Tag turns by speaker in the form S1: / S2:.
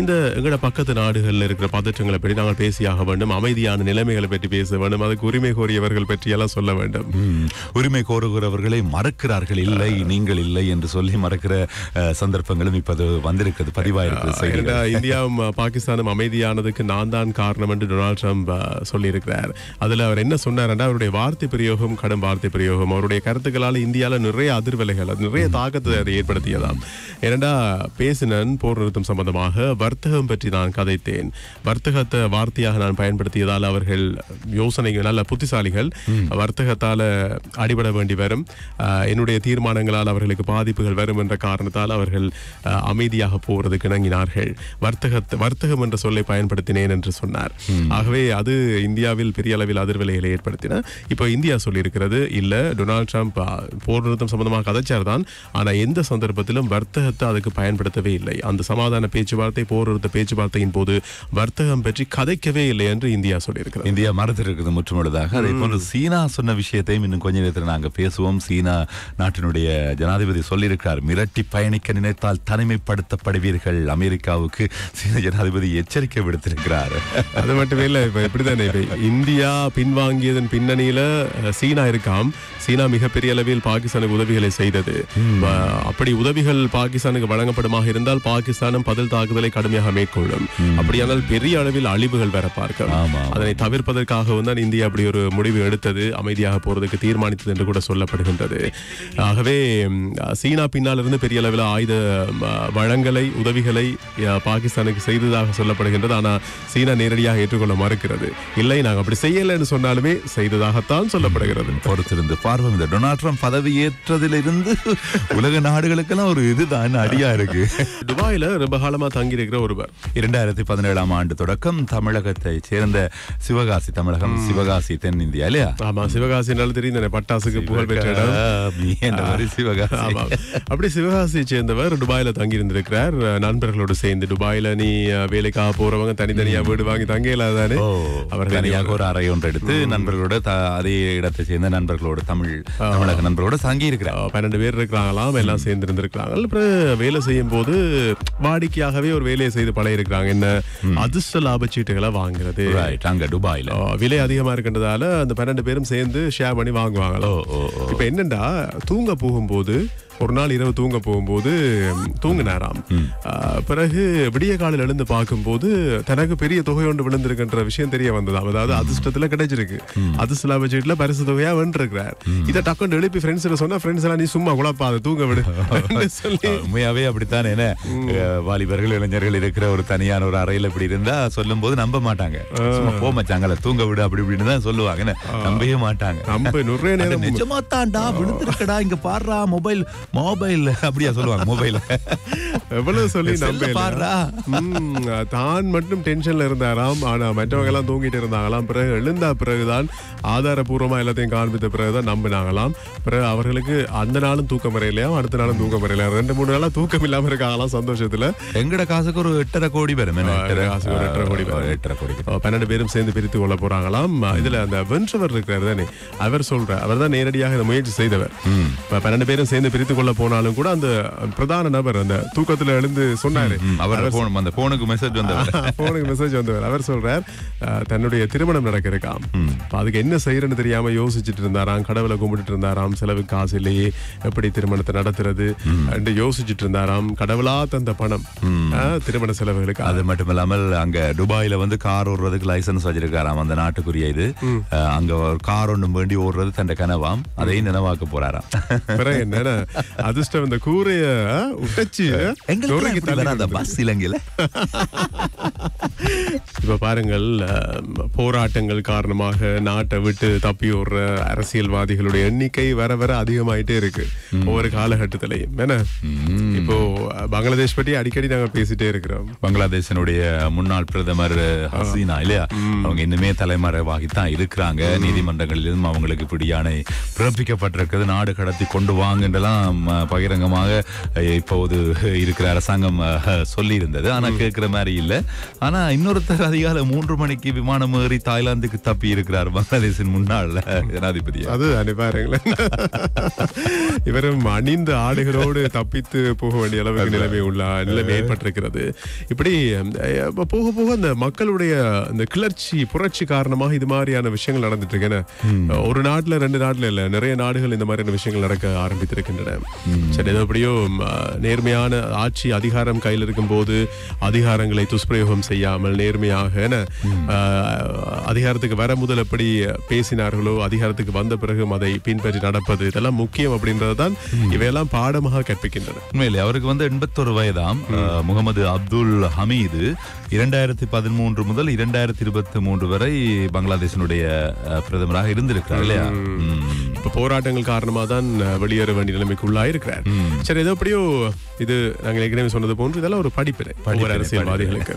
S1: இந்த எங்கட பக்கத்து நாடுகளில் இருக்கிற பதற்றங்களை பற்றி நாங்கள் பேசியாக வேண்டும், அமைதியான நிலைமைகளை பற்றி பேச வேண்டும், அதுக்கு உரிமை கோரியவர்கள் பற்றி எல்லாம் சொல்ல வேண்டும்.
S2: உரிமை கோருகிறவர்களை மறக்கிறார்கள், இல்லை நீங்கள் இல்லை என்று சொல்லி மறக்கிற சந்தர்ப்பங்களும் இப்போது வந்திருக்கிறது, பதிவாயிருக்கிறது.
S1: இந்தியாவும் பாகிஸ்தானும் அமைதியானதுக்கு நான் தான் காரணம் என்று டொனால்ட் ட்ரம்ப் சொல்லியிருக்கிறார். அதுல அவர் என்ன சொன்னார்னா, அவருடைய வார்த்தை பிரயோகம் கடும் வார்த்தை பிரயோகம், அவருடைய கருத்துக்களால் இந்தியாவில் நிறைய அதிர்வலைகள், நிறைய தாக்கத்தை அதை ஏற்படுத்தியதாம். ஏனென்றா பேசினன் போர் நிறுத்தம் சம்பந்தமாக வர்த்தகம் பற்றி நான் கதைத்தேன், வர்த்தகத்தை வார்த்தையாக நான் பயன்படுத்தியதால் அவர்கள் யோசனைகள் நல்ல புத்திசாலிகள், வர்த்தகத்தால் அடிபட வேண்டி வரும், என்னுடைய தீர்மானங்களால் அவர்களுக்கு பாதிப்புகள் வரும் என்ற காரணத்தால் அவர்கள் அமைதியாக போவதற்கு இணங்கினார்கள், வர்த்தகம் என்ற சொல்லை பயன்படுத்தினேன் என்று சொன்னார். ஆகவே அது இந்தியாவில் பெரிய அளவில் அதிர்வலைகளை ஏற்படுத்தின. இப்போ இந்தியா சொல்லியிருக்கிறது, இல்ல டொனால்ட் ட்ரம்ப் போர் நிறுத்தம் சம்பந்தமாக கதைச்சார் தான், ஆனா எந்த சந்தர்ப்பத்திலும் வர்த்தகத்தை அதுக்கு பயன்படுத்தவே இல்லை. அந்த சமாதான பேச்சுவார்த்தை போர் நிறுத்த பேச்சுவார்த்தையின் போது வர்த்தகம் பற்றி கதைக்கவே இல்லை என்று இந்தியா சொல்லியிருக்கிறது.
S2: இந்தியா மறுத்திருக்கிறது முற்றுமுழுதாக. அதே போன்று சீனா சொன்ன விஷயத்தையும் இன்னும் கொஞ்ச நேரத்தில் நாங்கள் பேசுவோம். சீனா நாட்டினுடைய ஜனாதிபதி சொல்லியிருக்கிறார், மிரட்டி பயணிக்க நினைத்தால் தனிமைப்படுத்தப்படுவீர்கள். அமெரிக்காவுக்கு சீன ஜனாதிபதி எச்சரிக்கை விடுத்திருக்கிறார்.
S1: அது மட்டுமே இல்லை, இப்ப எப்படித்தானே இந்தியா பின்வாங்கியதன் பின்னணியில சீனா இருக்காம். சீனா மிகப்பெரிய அளவில் பாகிஸ்தானுக்கு உதவிகளை செய்தது. அப்படி உதவிகள் பாகிஸ்தானுக்கு வழங்கப்படுமாக இருந்தால் பாகிஸ்தானும் பதில் தாக்குதலை கடுமையாக மேற்கொள்ளும். அப்படியானால் பெரிய அளவில் அழிவுகள் வர பார்க்கும். அதனை தவிர்ப்பதற்காகவும் தான் இந்தியா அப்படி ஒரு முடிவு எடுத்தது, அமைதியாக போறதுக்கு தீர்மானித்தது என்று கூட சொல்லப்படுகின்றது. ஆகவே சீனா பின்னால் இருந்து பெரிய அளவில் ஆயுத வழங்கலை உதவிகளை பாகிஸ்தானுக்கு செய்ததாக சொல்லப்படுகின்றது. ஆனா சீனா நேரடியாக ஏற்றுக்கொள்ள மறுக்கிறது. இல்லை, நாங்கள் அப்படி செய்யலை என்று சொன்னாலுமே செய்ததாகத்தான் சொல்லப்படுகிறது.
S2: பொறுத்திருந்து பார்வம். இந்த டொனால்ட் ட்ரம்ப் பதவியேற்றதிலிருந்து உலக நாடுகளுக்கெல்லாம் ஒரு இதுதான் அடியா இருக்கு.
S1: துபாயில ரொம்ப காலமா தங்கி இருக்கிற ஒருவர்
S2: 2017 ஆண்டு தொடக்கம் தமிழகத்தை சேர்ந்த சிவகாசி, தமிழகம் சிவகாசி தென்னிந்தியா இல்லையா?
S1: ஆமா, சிவகாசி தெரிந்த பட்டாசுக்கு புகழ் பெற்ற இடம்
S2: சிவகாசி.
S1: அப்படி சிவகாசியை சேர்ந்தவர் துபாயில தங்கி இருந்திருக்கிறார். நண்பர்களோடு சேர்ந்து, துபாயில நீ வேலைக்காக போறவங்க தனித்தனியா வீடு வாங்கி தங்கையிலாதானே,
S2: அவர் தனியாக ஒரு அறை ஒன்று எடுத்து நண்பர்களோட அதே இடத்தை சேர்ந்த நண்பர்களோட தமிழக நண்பர்களோட தங்கி இருக்கிறார்.
S1: 12 பேர் இருக்கிறாங்களாம், எல்லாம் சேர்ந்து இருந்திருக்கிறாங்க. அப்புறம் வேலை செய்யும் போது வாடிக்கையாகவே ஒரு வேலையை செய்து பழைய இருக்கிறாங்க. என்ன அதிர்ஷ்ட லாபச்சீட்டுகளை வாங்குறது
S2: அங்க துபாயில
S1: விலை அதிகமா இருக்கின்றதால அந்த 12 பேரும் சேர்ந்து ஷேர் பண்ணி வாங்குவாங்களோ. இப்ப என்னண்டா, தூங்க போகும்போது ஒரு நாள் இரவு தூங்க போகும்போது தூங்கினாராம். பிறகு விடிய காலையில் எழுந்து பார்க்கும்போது தனக்கு பெரிய தொகை ஒன்று விழுந்திருக்கின்ற விஷயம் தெரிய வந்தது. அதாவது அதிர்ஷ்டத்துல கிடைச்சிருக்கு, அதிர்ஷ்ட லாபச்சீட்டுல பரிசு தொகையா வென்றிருக்கிறார். இதை டக்குன்னு எழுப்பி ஃப்ரெண்ட்ஸ் சொன்னா, ஃப்ரெண்ட்ஸ் எல்லாம் நீ சும்மா குழப்பாத தூங்க விடு சொல்லி.
S2: உண்மையாவே அப்படித்தான். என்ன வாலிபர்கள் இளைஞர்கள் இருக்கிற ஒரு தனியான ஒரு அறையில இப்படி இருந்தா சொல்லும் போது நம்ப மாட்டாங்க. போமச்சாங்கல தூங்க விடு அப்படி இப்படின்னு தான் சொல்லுவாங்க, நம்பவே மாட்டாங்க.
S1: நம்ப நிறைய நேரம்
S2: நிஜமா தாண்டா விழுந்திருக்கடா, இங்க பாடுறா மொபைல் அப்படியா சொல்லுவாங்க. மொபைல்
S1: எவ்வளவு சொல்லி தான் மட்டும் டென்ஷன்ல இருந்தாராம். ஆனா மற்றவங்க எல்லாம் தூங்கிட்டு இருந்தாங்களாம். பிறகு எழுந்தா பிறகுதான் ஆதாரபூர்வமா எல்லாத்தையும் காண்பித்த பிறகுதான் நம்பினாங்களாம். பிறகு அவர்களுக்கு அந்த நாளும் தூக்கம் வரையிலையாம், அடுத்த நாளும் தூக்கம் வரையில 2-3 நாளா தூக்கம் இல்லாம இருக்காங்களாம் சந்தோஷத்துல.
S2: எங்கட காசுக்கு ஒரு 8.5 கோடி வரும்.
S1: 8.5 கோடி 12 பேரும் சேர்ந்து பிரித்து கொள்ள போறாங்களாம். இதுல அந்த வென்றவர் இருக்கிறார் தானே, அவர் சொல்றார், அவர் தான் நேரடியாக இந்த முயற்சி செய்தவர். 12 பேரும் சேர்ந்து பிரித்து கொள்ள போனாலும் கூட அந்த பிரதான நபர் அந்த தூக்கத்துல எழுந்து சொன்னாரு,
S2: போனுக்கு மெசேஜ்
S1: வந்தவர். அவர் சொல்றார், தன்னுடைய திருமணம் நடக்க இருக்காம், அதுக்கு என்ன செய்யறன்னு தெரியாம யோசிச்சுட்டு இருந்தாராம், கடவுளை கும்பிட்டு இருந்தாராம், செலவு காசு இல்லையே, எப்படி திருமணத்தை நடத்துறது என்று யோசிச்சுட்டு இருந்தாராம். கடவுளா தந்த பணம் திருமண செலவுகளுக்கு.
S2: அது மட்டும் இல்லாமல் அங்க துபாயில வந்து கார் ஓடுறதுக்கு லைசன்ஸ் வச்சிருக்காராம், அந்த நாட்டுக்குரிய இது. அங்க ஒரு கார் ஒண்ணு வேண்டி ஓடுறது தன் கனவாம், அதையும் நினைவாக்க போறாராம்.
S1: என்ன அதிர்ஷ்டம் இந்த கூரைய உடைச்சு
S2: பஸ் இலங்கையில.
S1: இப்ப பாருங்கள், போராட்டங்கள் காரணமாக நாட்டை விட்டு தப்பி ஓடுற அரசியல்வாதிகளுடைய எண்ணிக்கை வர வர அதிகமாயிட்டே இருக்கு ஒவ்வொரு காலகட்டத்திலையும். என்ன இப்போ பங்களாதேஷ் பற்றி அடிக்கடி நாங்க பேசிட்டே இருக்கிறோம்.
S2: பங்களாதேஷனுடைய முன்னாள் பிரதமர் ஹசீனா இல்லையா, அவங்க இன்னுமே தலைமறைவாகித்தான் இருக்கிறாங்க. நீதிமன்றங்களிலும் அவங்களுக்கு இப்படியான பிறப்பிக்கப்பட்டிருக்கிறது, நாடு கடத்தி கொண்டு வாங்கலாம் பகிரங்கமாக இப்போது இருக்கிற அரசாங்கம் சொல்லி இருந்தது. ஆனா கேட்கிற மாதிரி இல்ல. ஆனா இன்னொருத்தர் அதிகாலை 3 மணிக்கு விமானம் ஏறி தாய்லாந்துக்கு தப்பி இருக்கிறார், பங்களாதேஷின் முன்னாள் ஜனாதிபதி.
S1: அது பாருங்களேன், இவரும் அணிந்த ஆடுகளோடு தப்பித்து போக வேண்டிய அளவு அளவுக்கு நிலைமை ஏற்பட்டிருக்கிறது. இப்படி போக போக அந்த மக்களுடைய இந்த கிளர்ச்சி புரட்சி காரணமாக இது மாதிரியான விஷயங்கள் நடந்துட்டு இருக்கு. ஒரு நாட்டுல 2 நாட்டுல இல்ல, நிறைய நாடுகள் இந்த மாதிரியான விஷயங்கள் நடக்க ஆரம்பித்திருக்கின்றன. சரி, ஏதோ எப்படியோ நேர்மையான ஆட்சி அதிகாரம் கையில் இருக்கும் போது அதிகாரங்களை துஷ்பிரயோகம் செய்யாமல் நேர்மையாக அதிகாரத்துக்கு வர முதல் எப்படி பேசினார்களோ அதிகாரத்துக்கு வந்த பிறகு அதை பின்பற்றி நடப்பது, இதெல்லாம் முக்கியம் அப்படின்றதுதான் இவையெல்லாம் பாடமாக கற்பிக்கின்றன.
S2: உண்மையிலே அவருக்கு 81 வயதாம். முகமது அப்துல் ஹமீது 2013 முதல் 2023 வரை பங்களாதேஷனுடைய பிரதமராக இருந்திருக்கிறார் இல்லையா?
S1: இப்ப போராட்டங்கள் காரணமாக தான் வெளியேற வேண்டிய நிலைமைக்கு உள்ளாயிருக்கிறார். சரி, ஏதோ எப்படியோ இது நாங்கள் ஏற்கனவே சொன்னது போன்று இதெல்லாம் ஒரு படிப்பினை அரசியல்வாதிகளுக்கு.